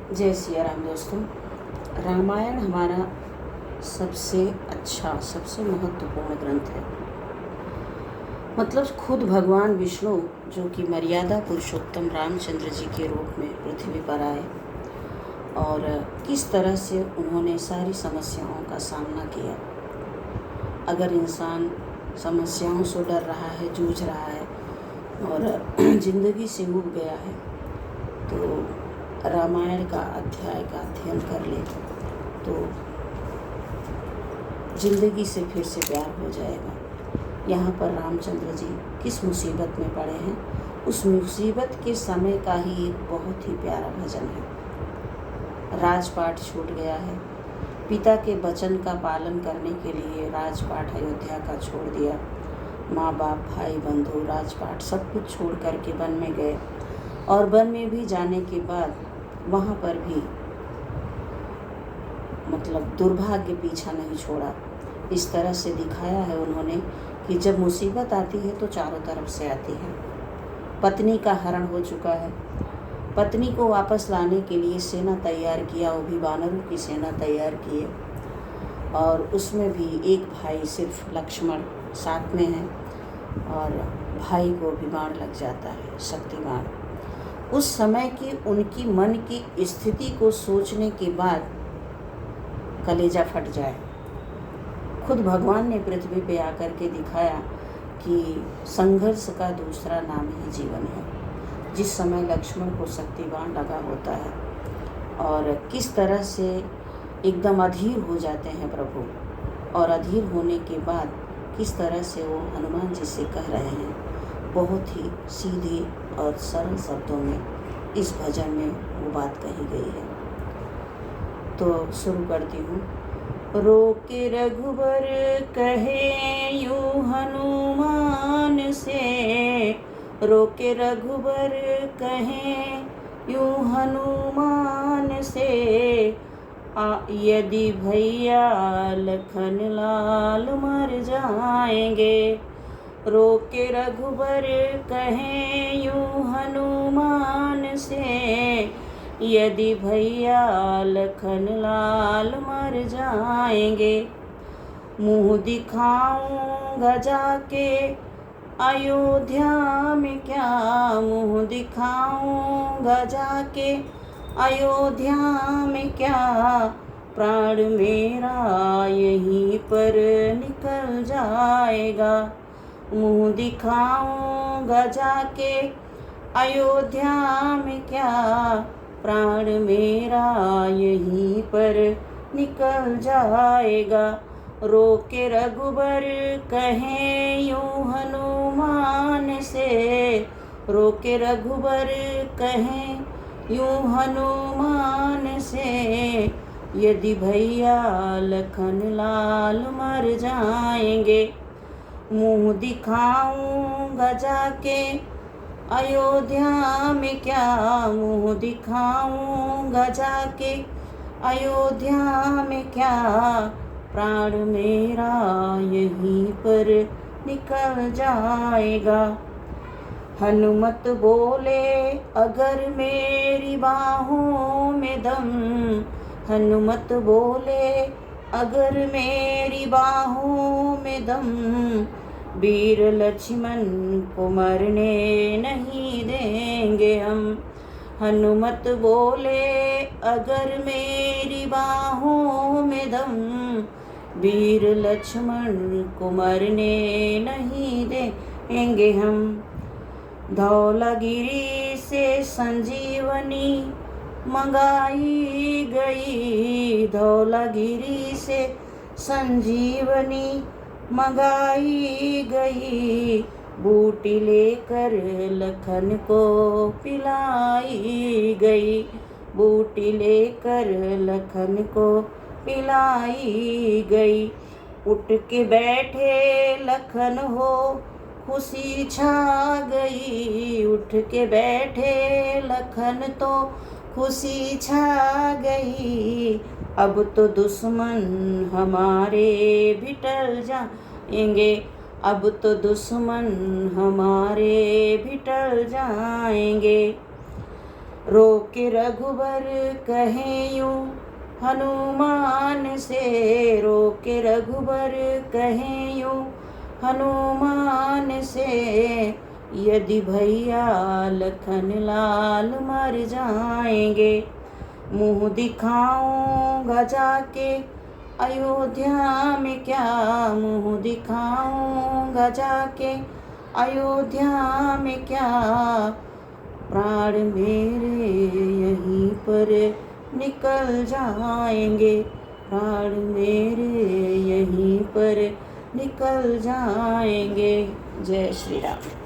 जय सिया राम दोस्तों। रामायण हमारा सबसे अच्छा, सबसे महत्वपूर्ण ग्रंथ है। मतलब खुद भगवान विष्णु जो कि मर्यादा पुरुषोत्तम रामचंद्र जी के रूप में पृथ्वी पर आए और किस तरह से उन्होंने सारी समस्याओं का सामना किया। अगर इंसान समस्याओं से डर रहा है, जूझ रहा है और ज़िंदगी से ऊब गया है तो रामायण का अध्याय का अध्ययन कर ले तो ज़िंदगी से फिर से प्यार हो जाएगा। यहाँ पर रामचंद्र जी किस मुसीबत में पड़े हैं, उस मुसीबत के समय का ही एक बहुत ही प्यारा भजन है। राजपाट छूट गया है, पिता के वचन का पालन करने के लिए राजपाट अयोध्या का छोड़ दिया। माँ बाप, भाई बंधु, राजपाट सब कुछ छोड़ करके वन में गए और वन में भी जाने के बाद वहाँ पर भी मतलब दुर्भाग्य पीछा नहीं छोड़ा। इस तरह से दिखाया है उन्होंने कि जब मुसीबत आती है तो चारों तरफ से आती है। पत्नी का हरण हो चुका है, पत्नी को वापस लाने के लिए सेना तैयार किया, वो भी वानरों की सेना तैयार किए और उसमें भी एक भाई सिर्फ लक्ष्मण साथ में है और भाई को भी बाण लग जाता है, शक्तिमान। उस समय की उनकी मन की स्थिति को सोचने के बाद कलेजा फट जाए। खुद भगवान ने पृथ्वी पे आकर के दिखाया कि संघर्ष का दूसरा नाम ही जीवन है। जिस समय लक्ष्मण को शक्तिबाण लगा होता है और किस तरह से एकदम अधीर हो जाते हैं प्रभु, और अधीर होने के बाद किस तरह से वो हनुमान जी से कह रहे हैं, बहुत ही सीधे और सरल शब्दों में इस भजन में वो बात कही गई है। तो शुरू करती हूँ। रोके रघुबर कहे यूं हनुमान से, रोके रघुबर कहे यूं हनुमान से, यदि भैया लखन लाल मर जाएंगे। रोके रघुबर कहें यूं हनुमान से, यदि भैया लखन लाल मर जाएंगे। मुँह दिखाऊंगा जाके अयोध्या में क्या, मुँह दिखाऊंगा जाके अयोध्या में क्या, प्राण मेरा यहीं पर निकल जाएगा। मुँह दिखाऊंगा जाके अयोध्या में क्या, प्राण मेरा यहीं पर निकल जाएगा। रोके रघुबर कहें यूं हनुमान से, रोके रघुबर कहें यूं हनुमान से, यदि भैया लखन लाल मर जाएंगे। मुँह दिखाऊंगा जाके अयोध्या में क्या, मुँह दिखाऊंगा जाके अयोध्या में क्या, प्राण मेरा यहीं पर निकल जाएगा। हनुमत बोले अगर मेरी बाहों में दम, हनुमत बोले अगर मेरी बाहों में दम, वीर लक्ष्मण को मरने नहीं देंगे हम। हनुमत बोले अगर मेरी बाहों में दम, वीर लक्ष्मण को मरने नहीं देंगे हम। धौलागिरी से संजीवनी मंगाई गई, धौलागिरी से संजीवनी मंगाई गई, बूटी लेकर लखन को पिलाई गई, बूटी लेकर लखन को पिलाई गई। उठ के बैठे लखन हो खुशी छा गई, उठ के बैठे लखन तो खुशी छा गई। अब तो दुश्मन हमारे भी टल जाएंगे, अब तो दुश्मन हमारे भी टल जाएंगे। रोके रघुबर कहे यूं हनुमान से, रोके रघुबर कहे यूं हनुमान से, यदि भैया लखन लाल मर जाएंगे, मुँह दिखाऊंगा जाके अयोध्या में क्या, मुँह दिखाऊंगा जाके अयोध्या में क्या, प्राण मेरे यहीं पर निकल जाएंगे, प्राण मेरे यहीं पर निकल जाएंगे। जय श्री राम।